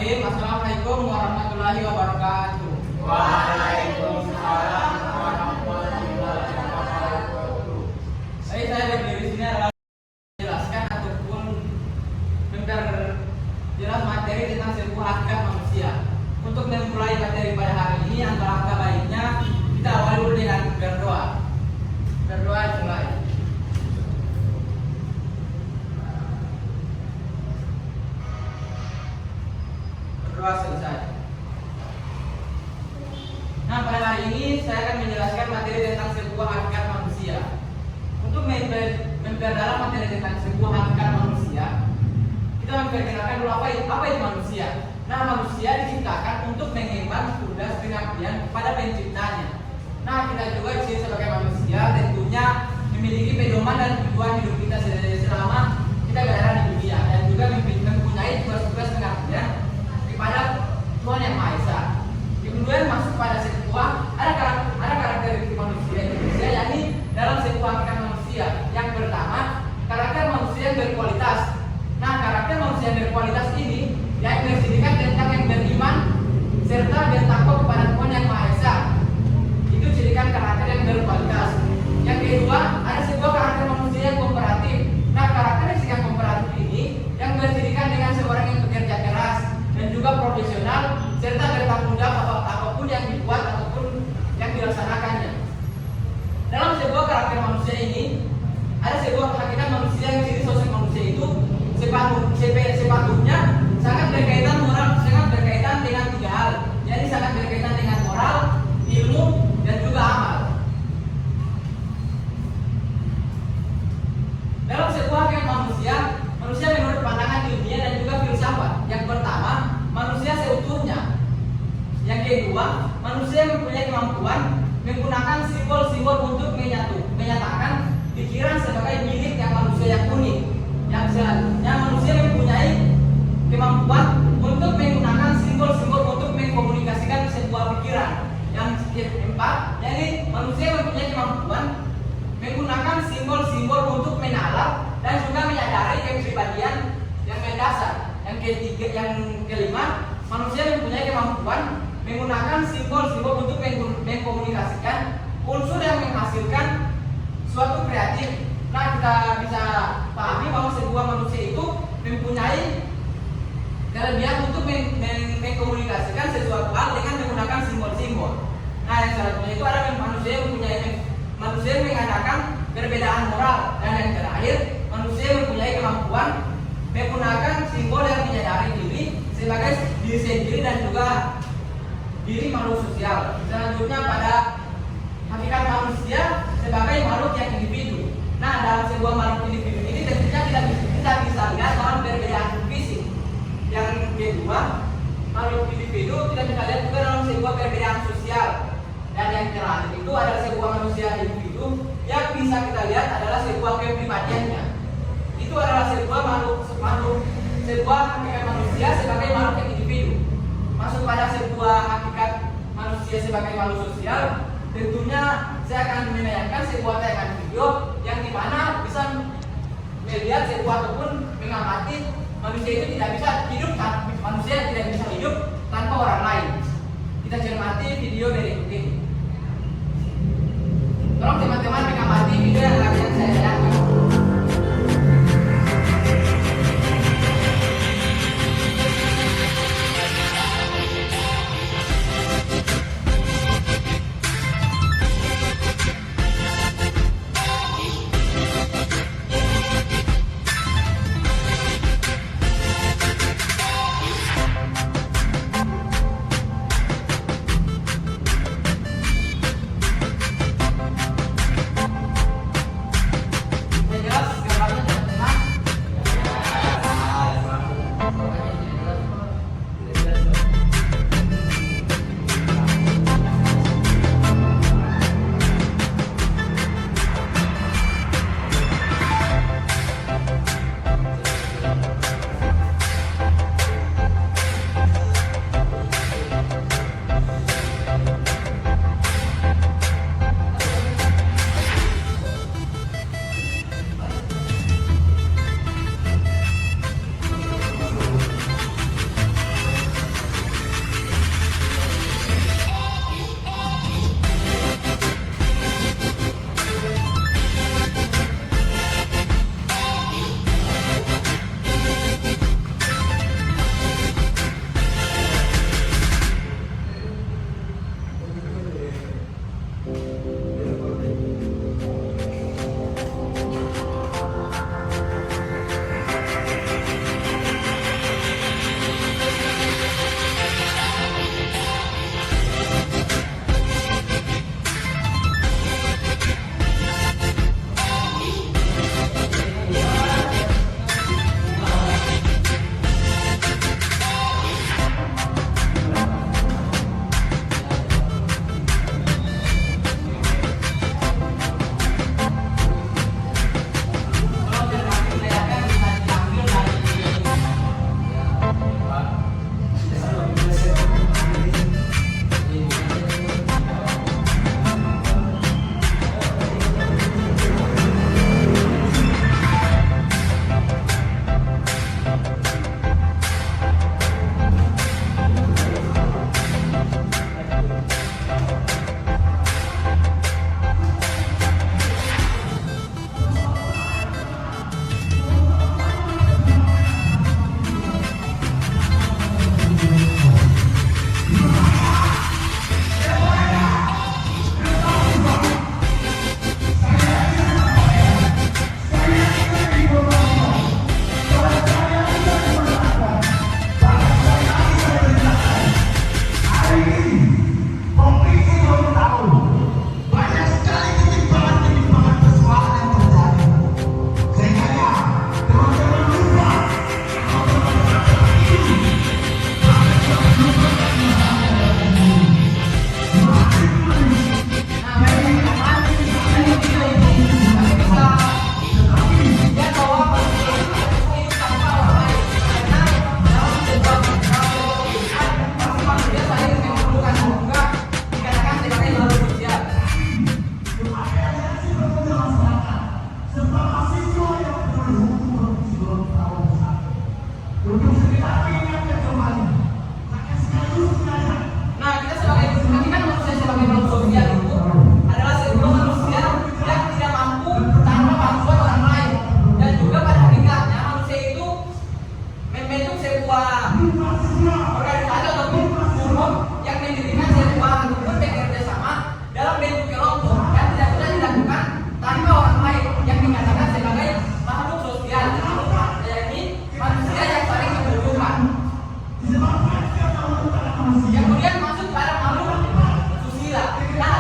Bismillahirrahmanirrahim. Assalamualaikum warahmatullahi wabarakatuh. Waalaikumsalam warahmatullahi wabarakatuh. Saya berdiri di sini adalah menjelaskan ataupun memperjelas materi tentang sebuah hakikat manusia. Untuk memulai materi pada hari ini, alangkah baiknya kita awali dulu dengan berdoa. Berdoa dimulai. Berdoa selesai. Nah, pada hari ini saya akan menjelaskan materi tentang sebuah hakikat manusia. Untuk memperdalam materi tentang sebuah hakikat manusia, kita memperkenalkan dulu apa itu manusia. Nah, manusia diciptakan untuk mengemban tugas pengabdian kepada penciptanya. Nah, kita juga di sini sebagai manusia tentunya memiliki pedoman dan tujuan hidup kita selama kita berada di dunia, dan juga mempunyai tugas-tugas pengabdian kepada Tuhan Yang Maha Esa. Kemudian masuk pada sebuah ada karakteristik manusia Indonesia, yakni dalam sebuah hakikat manusia. Yang pertama, karakter manusia yang berkualitas. Nah, karakter manusia yang berkualitas ini yang bersindikat tentang yang beriman serta bertakwa kepada Tuhan Yang Maha Esa. Itu cirikan karakter yang berkualitas. Yang kedua, ada sebuah karakter manusia yang kooperatif. Nah, karakteristik yang kooperatif ini yang bersindikat dengan seorang yang bekerja keras dan juga profesional serta bertanggung jawab apapun yang dibuat ataupun yang dilaksanakannya. Dalam sebuah karakter manusia ini ada sebuah hakikat manusia yang ciri sosial manusia itu sepatutnya sangat berkaitan dengan tiga hal. Jadi sangat berkaitan dengan moral, ilmu, dan juga amal. Dalam sebuah hakikat manusia menurut pandangan ilmiah dan juga filsafat. Yang pertama, manusia seutuhnya. Yang kedua, manusia mempunyai kemampuan menggunakan simbol-simbol untuk menyatakan pikiran sebagai milik yang manusia yang unik. Yang selanjutnya, manusia mempunyai kemampuan untuk menggunakan simbol-simbol untuk mengkomunikasikan sebuah pikiran. Yang keempat, jadi manusia mempunyai kemampuan menggunakan simbol-simbol untuk menalar dan juga menyadari kepribadian yang mendasar. Yang kelima, manusia mempunyai kemampuan menggunakan simbol-simbol untuk mengkomunikasikan unsur yang menghasilkan suatu kreatif. Nah, kita bisa pahami bahwa sebuah manusia itu mempunyai kelebihan untuk mengkomunikasikan sesuatu hal dengan menggunakan simbol-simbol. Nah, yang selanjutnya itu ada manusia yang mengadakan perbedaan moral, dan yang terakhir manusia mempunyai kemampuan menggunakan simbol yang menyadari diri sebagai diri sendiri dan juga diri makhluk sosial. Selanjutnya pada hakikat manusia sebagai makhluk yang individu. Nah, dalam sebuah makhluk individu ini tentunya kita bisa lihat dalam perbedaan fisik. Yang kedua, makhluk individu kita bisa lihat juga dalam sebuah perbedaan sosial. Dan yang terakhir itu adalah sebuah manusia individu yang bisa kita lihat adalah sebuah kepribadiannya. Itu adalah sebuah sebuah hakikat manusia sebagai makhluk yang individu. Masuk pada sebuah hakikat manusia sebagai makhluk sosial, tentunya saya akan menayangkan sebuah tayangan video yang dimana bisa melihat sebuah ataupun mengamati manusia itu tidak bisa hidup manusia yang tidak bisa hidup tanpa orang lain. Kita cermati video berikut ini. Tolong teman-teman mengamati video yang akan saya tayangkan. Nah, kita sebagai hakikat manusia sebagai makhluk sosial itu adalah sebuah manusia yang tidak mampu tanpa bantuan orang lain. Dan juga pada hakikatnya manusia itu membentuk sebuah organisasi ataupun umum yang mendirikan sebuah ataupun bekerja sama dalam bentuk kelompok yang tidak bisa dilakukan tanpa orang lain yang dikatakan sebagai makhluk sosial. Yakni manusia yang saling membutuhkan. Kemudian masuk pada makhluk susila. Nah,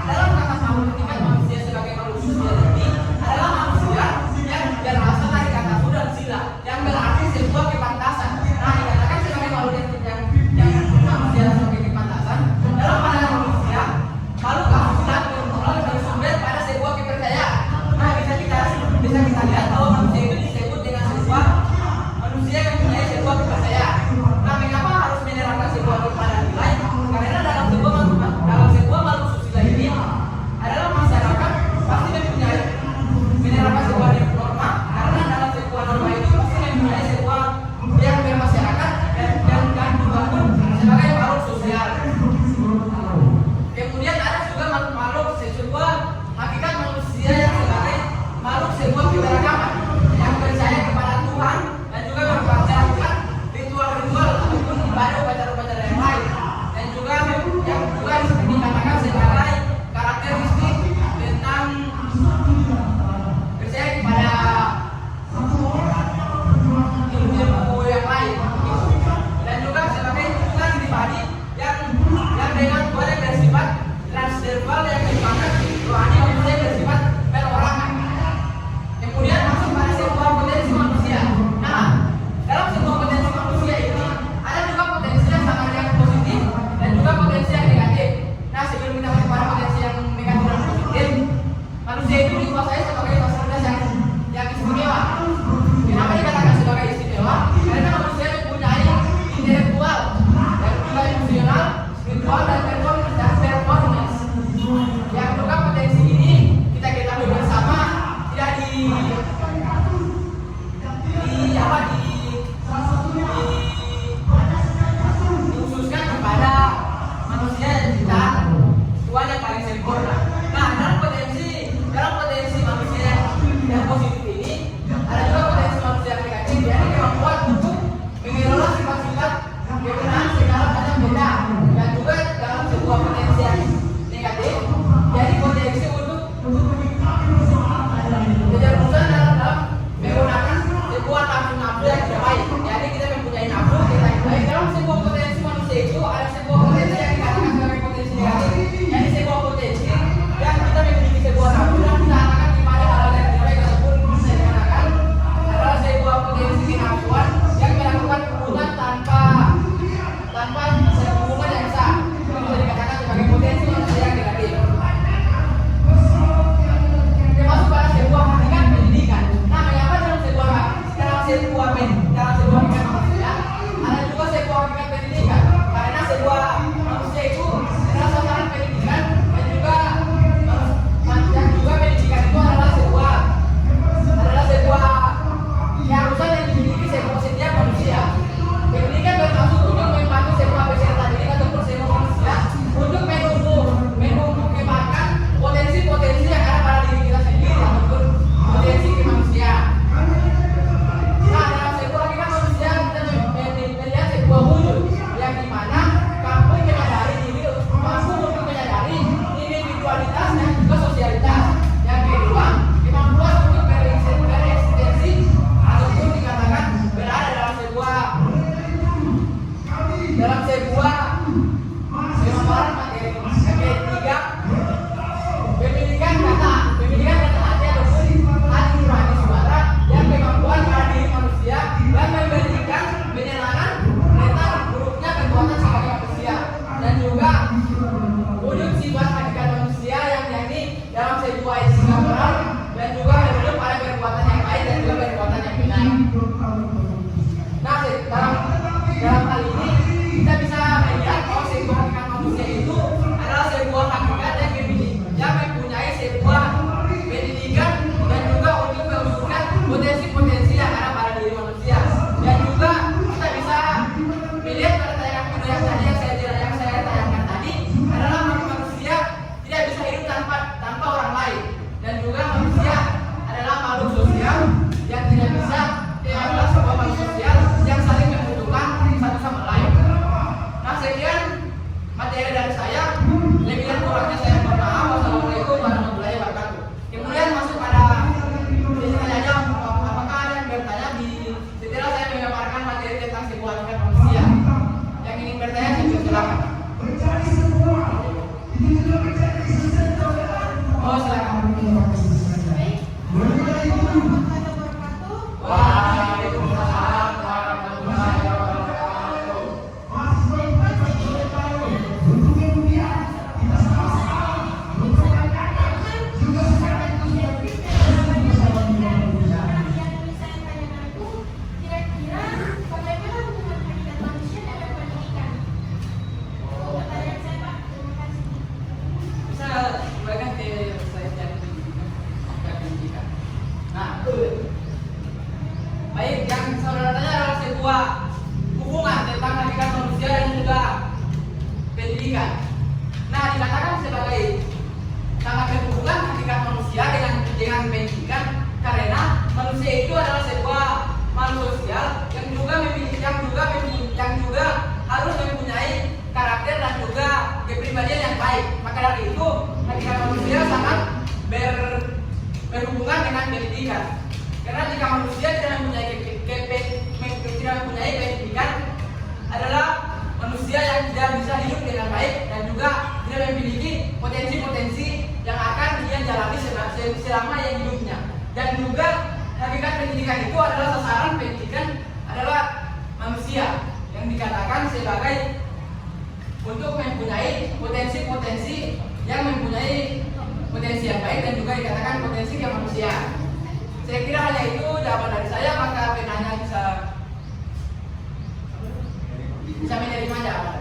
dalam kata makhluk hakikat manusia sebagai makhluk sosial ini adalah manusia yang berasal dari kata su dan sila, yang berarti sebuah kepantasan. Nah, dikatakan sebagai makhluk yang manusia sebagai kepantasan dalam pandangan manusia, makhluk kesusilaan bersumber pada sebuah kepercayaan. Nah, bisa kita lihat bahwa manusia itu disebut dengan sebuah manusia yang mempunyai sebuah kepercayaan. Nah, mengapa harus menerapkan sebuah kepada nilai? Karena dalam sebuah makhluk susila ini adalah masyarakat pasti mempunyai menerapkan sebuah norma, karena dalam sebuah norma itu pasti mempunyai sebuah yang bermasyarakat dan dibangun sebagai makhluk sosial. Kemudian ada juga makhluk sebuah hakikat manusia yang sebagai makhluk sebuah keberagaman yang percaya kepada Tuhan dan juga melakukan ritual-ritual ataupun ibadah upacara-upacara yang lain. hakikat manusia. Yang ingin bertanya silakan. Oh silakan. Waalaikumsalam warahmatullahi wabarakatuh. Bisa kembalikan ke slide yang pendidikan. Nah, baik, yang saudara tanya adalah sebuah hubungan tentang hakikat manusia dan juga pendidikan. Nah, dikatakan sebagai sangat berhubungan hakikat manusia dengan pendidikan karena manusia itu adalah sebuah makhluk sosial yang juga harus mempunyai karakter dan juga kepribadian yang baik. Maka dari itu hakikat manusia sangat berhubungan dengan pendidikan. Karena jika manusia tidak mempunyai pendidikan adalah manusia yang tidak bisa hidup dengan baik dan juga tidak memiliki potensi-potensi yang akan dia jalani selama yang hidupnya. Dan juga hakikat pendidikan itu adalah sasaran pendidikan adalah manusia yang dikatakan sebagai untuk mempunyai potensi-potensi yang mempunyai potensi yang baik dan juga dikatakan potensi kemanusiaan. Saya kira hanya itu jawaban dari saya, maka penanya bisa menerima jawaban.